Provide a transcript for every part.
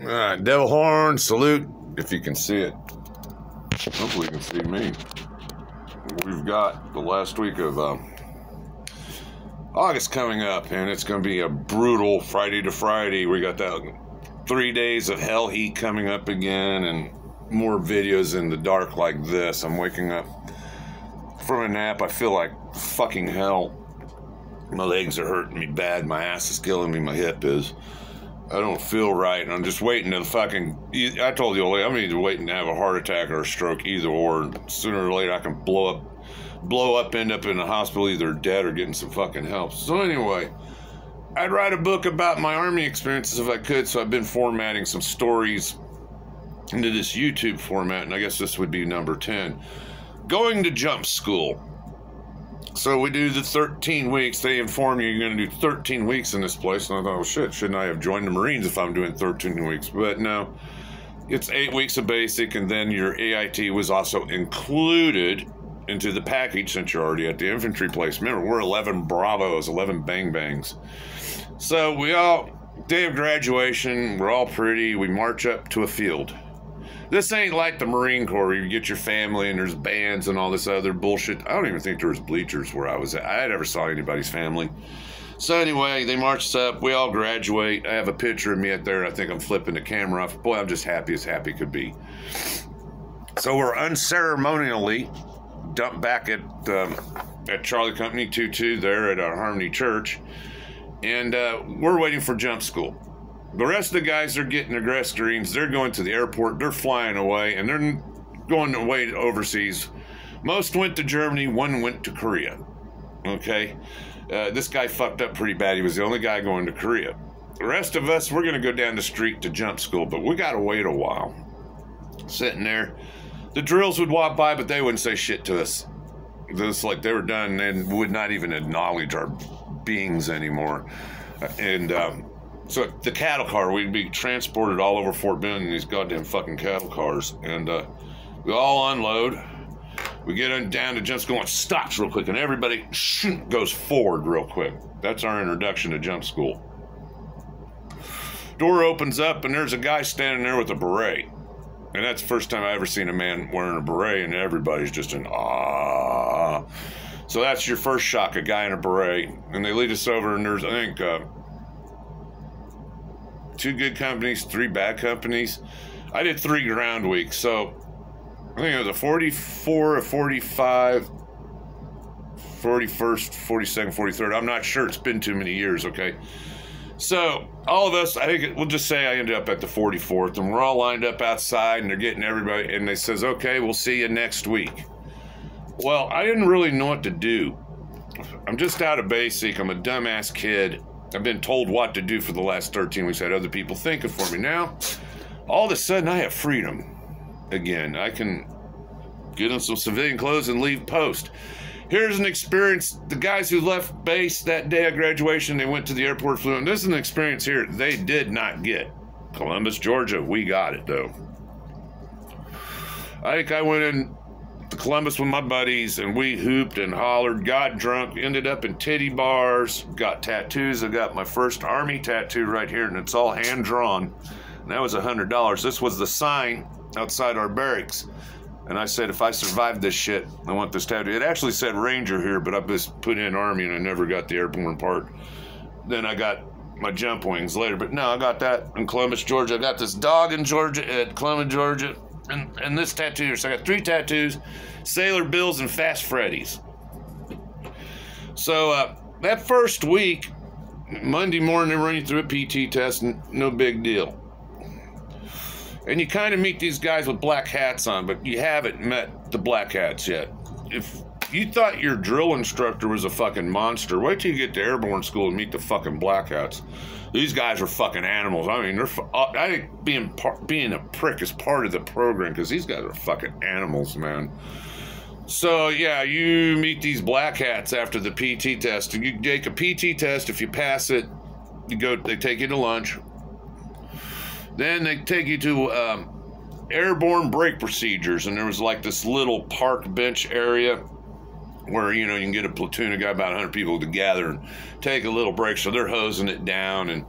All right, devil horn, salute, if you can see it. Hopefully you can see me. We've got the last week of August coming up, and it's going to be a brutal Friday to Friday. We got that 3 days of hell heat coming up again, and more videos in the dark like this. I'm waking up from a nap. I feel like fucking hell. My legs are hurting me bad. My ass is killing me. My hip is. I don't feel right, and I'm just waiting to I told the old lady, I'm either waiting to have a heart attack or a stroke, either or. Sooner or later, I can blow up, end up in the hospital, either dead or getting some fucking help. So anyway, I'd write a book about my Army experiences if I could, so I've been formatting some stories into this YouTube format, and I guess this would be number 10. Going to jump school. So we do the 13 weeks. They inform you you're going to do 13 weeks in this place. And I thought, oh shit, shouldn't I have joined the Marines if I'm doing 13 weeks? But no, it's 8 weeks of basic, and then your AIT was also included into the package since you're already at the infantry place. Remember, we're 11 Bravos, 11 Bang Bangs. So day of graduation, we're all pretty. We march up to a field. This ain't like the Marine Corps where you get your family and there's bands and all this other bullshit. I don't even think there was bleachers where I was at. I never saw anybody's family. So anyway, they marched up. We all graduate. I have a picture of me up there. I think I'm flipping the camera off. Boy, I'm just happy as happy could be. So we're unceremonially dumped back at Charlie Company 22 there at our Harmony Church. And we're waiting for jump school. The rest of the guys are getting their grass greens. They're going to the airport. They're flying away, and they're going away overseas. Most went to Germany. One went to Korea. Okay? This guy fucked up pretty bad. He was the only guy going to Korea. The rest of us, we're going to go down the street to jump school, but we got to wait a while. Sitting there. The drills would walk by, but they wouldn't say shit to us. Just like they were done and would not even acknowledge our beings anymore. So the cattle car, we'd be transported all over Fort Bend in these goddamn fucking cattle cars. And we all unload. We get down to jump school and stops real quick. And everybody goes forward real quick. That's our introduction to jump school. Door opens up and there's a guy standing there with a beret. And that's the first time I ever seen a man wearing a beret, and everybody's just in awe. So that's your first shock, a guy in a beret. And they lead us over, and there's, I think, 2 good companies, 3 bad companies. I did 3 ground weeks, so I think it was a 44, a 45, 41st, 42nd, 43rd. I'm not sure. It's been too many years, okay? So all of us, I think we'll just say I ended up at the 44th, and we're all lined up outside, and they're getting everybody, and they says, okay, we'll see you next week. Well, I didn't really know what to do. I'm just out of basic. I'm a dumbass kid. I've been told what to do for the last 13 weeks. I had other people thinking for me. Now, all of a sudden, I have freedom again. I can get in some civilian clothes and leave post. Here's an experience. The guys who left base that day of graduation, they went to the airport, flew in. This is an experience here they did not get. Columbus, Georgia, we got it, though. I think I went in to Columbus with my buddies, and we hooped and hollered, got drunk, ended up in titty bars, got tattoos. I got my first Army tattoo right here, and it's all hand-drawn. And that was $100. This was the sign outside our barracks. And I said, if I survive this shit, I want this tattoo. It actually said Ranger here, but I just put in Army, and I never got the airborne part. Then I got my jump wings later. But no, I got that in Columbus, Georgia. I got this dog in Georgia, at Columbus, Georgia. And this tattoo here. So I got 3 tattoos, Sailor Bills and Fast Freddy's. So that first week, Monday morning, they run you through a PT test, and no big deal. And you kind of meet these guys with black hats on, but you haven't met the black hats yet. If you thought your drill instructor was a fucking monster, wait till you get to airborne school and meet the fucking black hats. These guys are fucking animals. I mean, I think being a prick is part of the program, because these guys are fucking animals, man. So, yeah, you meet these black hats after the PT test. You take a PT test. If you pass it, they take you to lunch. Then they take you to airborne break procedures, and there was like this little park bench area where, you know, you can get a platoon of about 100 people to gather and take a little break. So they're hosing it down, and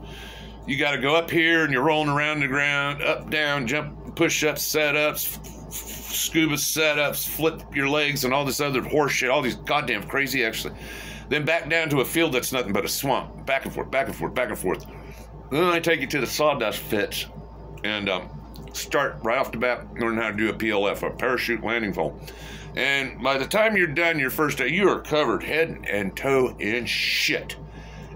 You got to go up here and you're rolling around the ground, up, down, jump, push-ups, set-ups, scuba setups, flip your legs, and all this other horse shit, all these goddamn crazy, actually. Then back down to a field that's nothing but a swamp. Back and forth, back and forth, back and forth. Then I take you to the sawdust pits and start right off the bat learning how to do a PLF, a parachute landing fall. And by the time you're done your first day, you are covered head and toe in shit.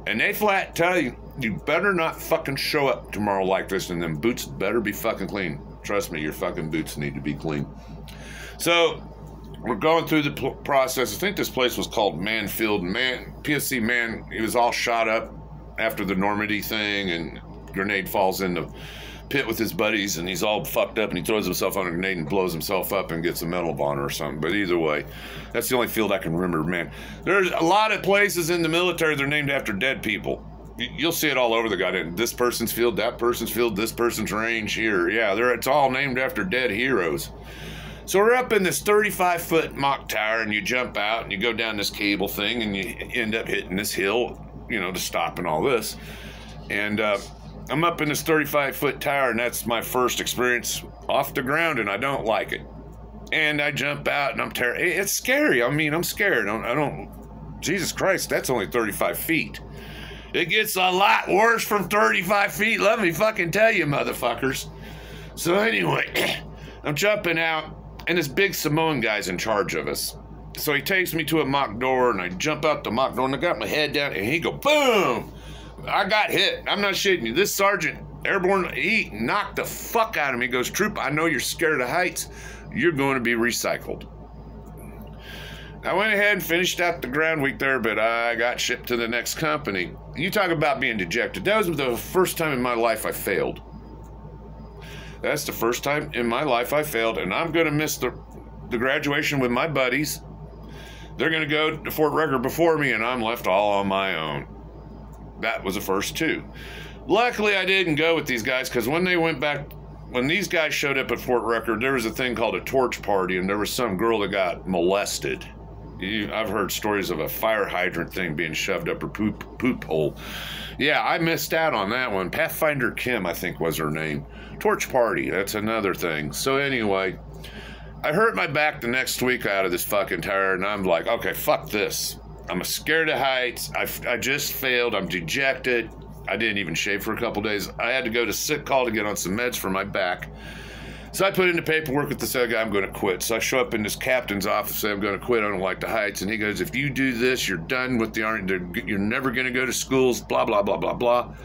And they flat tell you, you better not fucking show up tomorrow like this, and them boots better be fucking clean. Trust me, your fucking boots need to be clean. So, we're going through the process. I think this place was called Manfield. PSC Man, he was all shot up after the Normandy thing, and grenade falls in the pit with his buddies, and he's all fucked up, and he throws himself on a grenade and blows himself up and gets a Medal of Honor or something. But either way, that's the only field I can remember, man. There's a lot of places in the military that are named after dead people. You'll see it all over the goddamn. This person's field, that person's field, this person's range here. Yeah, it's all named after dead heroes. So we're up in this 35-foot mock tower, and you jump out, and you go down this cable thing, and you end up hitting this hill, you know, to stop and all this. And I'm up in this 35-foot tower, and that's my first experience off the ground, and I don't like it. And I jump out, and I'm terrified. It's scary. I mean, I'm scared. I don't. Jesus Christ, that's only 35 feet. It gets a lot worse from 35 feet. Let me fucking tell you, motherfuckers. So anyway, I'm jumping out, and this big Samoan guy's in charge of us. So he takes me to a mock door, and I jump out the mock door, and I got my head down, and he go, boom! I got hit. I'm not shitting you. This sergeant, airborne, he knocked the fuck out of me. He goes, Troop, I know you're scared of heights. You're going to be recycled. I went ahead and finished out the ground week there, but I got shipped to the next company. You talk about being dejected. That was the first time in my life I failed. That's the first time in my life I failed, and I'm going to miss the graduation with my buddies. They're going to go to Fort Rucker before me, and I'm left all on my own. That was the first two. Luckily, I didn't go with these guys, because when they went back, when these guys showed up at Fort Rucker, there was a thing called a torch party, and there was some girl that got molested. I've heard stories of a fire hydrant thing being shoved up her poop hole. Yeah, I missed out on that one. Pathfinder Kim, I think, was her name. Torch party, that's another thing. So anyway, I hurt my back the next week out of this fucking tower, and I'm like, okay, fuck this. I'm scared of heights. I just failed. I'm dejected. I didn't even shave for a couple days. I had to go to sick call to get on some meds for my back. So I put in the paperwork with this other guy, I'm going to quit. So I show up in this captain's office, say I'm going to quit, I don't like the heights. And he goes, if you do this, you're done with the Army. You're never going to go to schools, blah, blah, blah, blah, blah.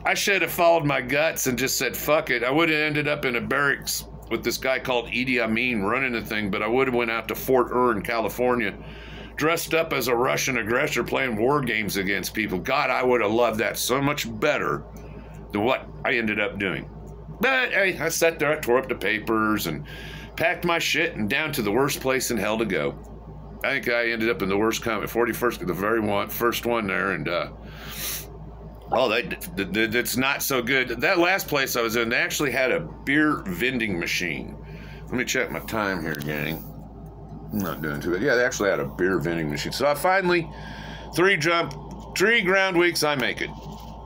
I should have followed my guts and just said, fuck it. I would have ended up in a barracks with this guy called Idi Amin running the thing, but I would have went out to Fort Ern, California, dressed up as a Russian aggressor playing war games against people. God, I would have loved that so much better than what I ended up doing. But hey, I sat there, I tore up the papers and packed my shit and down to the worst place in hell to go. I think I ended up in the worst company, 41st, the very first one there, and that's not so good. That last place I was in, they actually had a beer vending machine. Let me check my time here, gang. I'm not doing too bad. Yeah, they actually had a beer vending machine. So I finally, 3 ground weeks, I make it.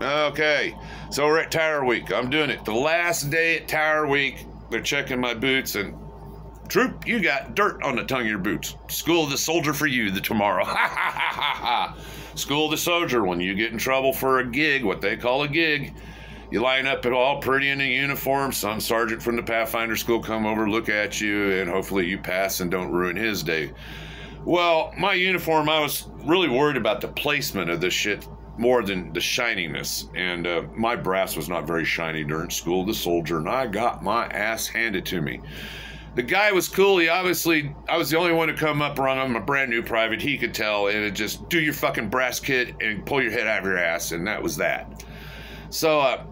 Okay, so we're at Tower Week. I'm doing it. The last day at Tower Week, they're checking my boots, and Troop, you got dirt on the tongue of your boots. School of the soldier for you tomorrow. Ha ha ha ha ha. School of the soldier, when you get in trouble for a gig, what they call a gig, you line up it all pretty in a uniform. Some sergeant from the Pathfinder school come over, look at you, and hopefully you pass and don't ruin his day. Well, my uniform, I was really worried about the placement of this shit more than the shininess, and my brass was not very shiny during School of the Soldier, and I got my ass handed to me. The guy was cool. He obviously, I was the only one to come up around him, a brand new private. He could tell, and it just do your fucking brass kit and pull your head out of your ass, and that was that. So I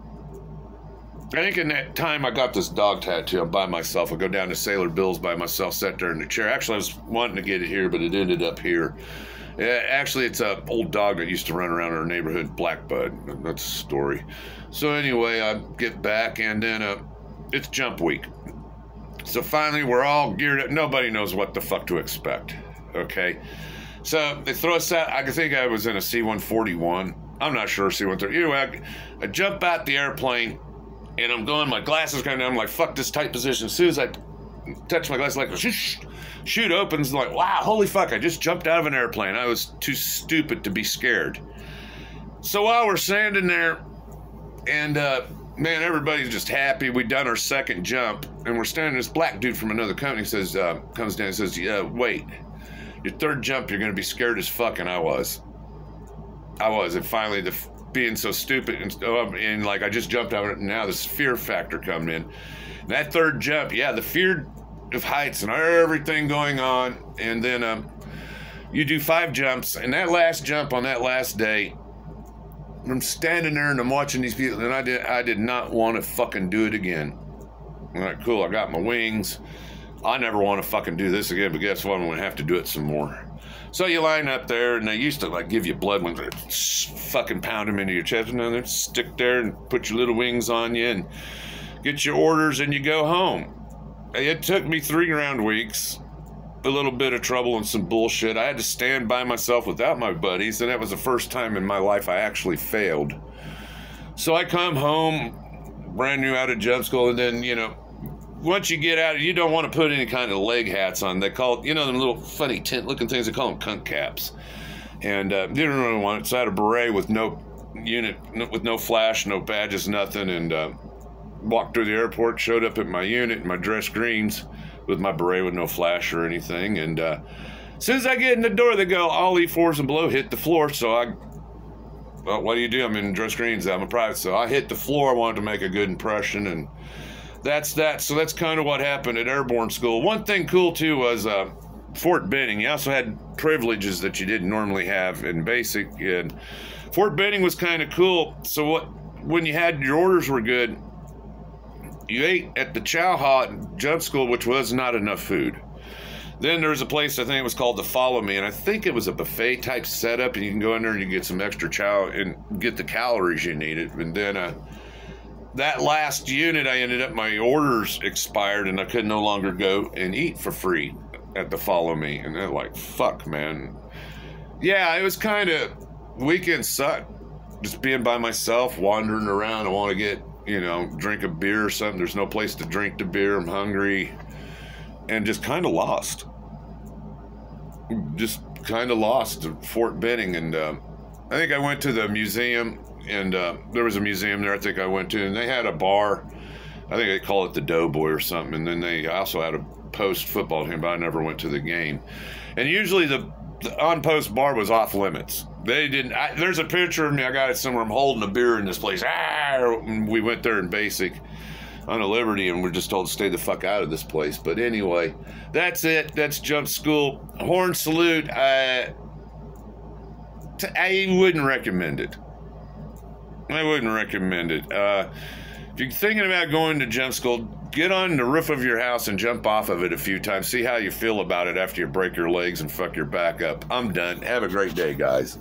think in that time I got this dog tattoo. I'm by myself. I go down to Sailor Bill's by myself, sat there in the chair. Actually, I was wanting to get it here, but it ended up here. Actually, it's an old dog that used to run around our neighborhood, Blackbud. That's a story. So anyway, I get back, and then it's jump week. So finally, we're all geared up. Nobody knows what the fuck to expect, okay? So they throw us out. I think I was in a C-141. I'm not sure she went through. Anyway, I jump out the airplane, and I'm going, my glasses kind of, I'm like, fuck this tight position. As soon as I touch my glasses, like, chute opens, like, wow, holy fuck, I just jumped out of an airplane. I was too stupid to be scared. So while we're standing there, and man, everybody's just happy. We'd done our second jump, and we're standing. This black dude from another company says, comes down and says, yeah, wait, your third jump, you're going to be scared as fuck. And I was. And finally, being so stupid and like I just jumped out of it, and now this fear factor coming in. And that third jump, yeah, the fear of heights and everything going on. And then you do 5 jumps, and that last jump on that last day, I'm standing there and I'm watching these people, and I did not want to fucking do it again. I'm like, cool, I got my wings. I never want to fucking do this again, but guess what? I'm going to have to do it some more. So you line up there, and they used to like give you blood ones, fucking pound them into your chest, and then they stick there and put your little wings on you and get your orders, and you go home. It took me 3 round weeks, a little bit of trouble and some bullshit. I had to stand by myself without my buddies, and that was the first time in my life I actually failed. So I come home, brand new out of jump school, and then, you know, once you get out, you don't want to put any kind of leg hats on. They call it, you know, them little funny tent-looking things, they call them cunt caps. And didn't really want it, so I had a beret with no unit, with no flash, no badges, nothing, and walked through the airport, showed up at my unit in my dress greens with my beret with no flash or anything, and as soon as I get in the door, they go, all E4s and below hit the floor. So well, what do you do? I'm in dress greens, I'm a private, so I hit the floor. I wanted to make a good impression, and that's that. So that's kind of what happened at airborne school. One thing cool too was Fort Benning. You also had privileges that you didn't normally have in basic, and Fort Benning was kind of cool. So when you had your orders were good, you ate at the chow hall at jump school, which was not enough food. Then there was a place, I think it was called the Follow Me, and I think it was a buffet type setup, and you can go in there and you get some extra chow and get the calories you needed. And then that last unit, I ended up, my orders expired, and I could no longer go and eat for free at the Follow Me. And they're like, fuck, man. Yeah, it was kind of, weekend sucked. Just being by myself, wandering around. I want to get, you know, drink a beer or something. There's no place to drink the beer. I'm hungry. And just kind of lost. Just kind of lost at Fort Benning. And I think I went to the museum, and there was a museum there I think I went to, and they had a bar. I think they call it the Doughboy or something. And then they also had a post football game, but I never went to the game. And usually the on-post bar was off limits. They didn't. There's a picture of me. I got it somewhere. I'm holding a beer in this place. And we went there in basic on a Liberty, and we're just told to stay the fuck out of this place. But anyway, that's it. That's jump school. Horn salute. I wouldn't recommend it. I wouldn't recommend it. If you're thinking about going to jump school, get on the roof of your house and jump off of it a few times. See how you feel about it after you break your legs and fuck your back up. I'm done. Have a great day, guys.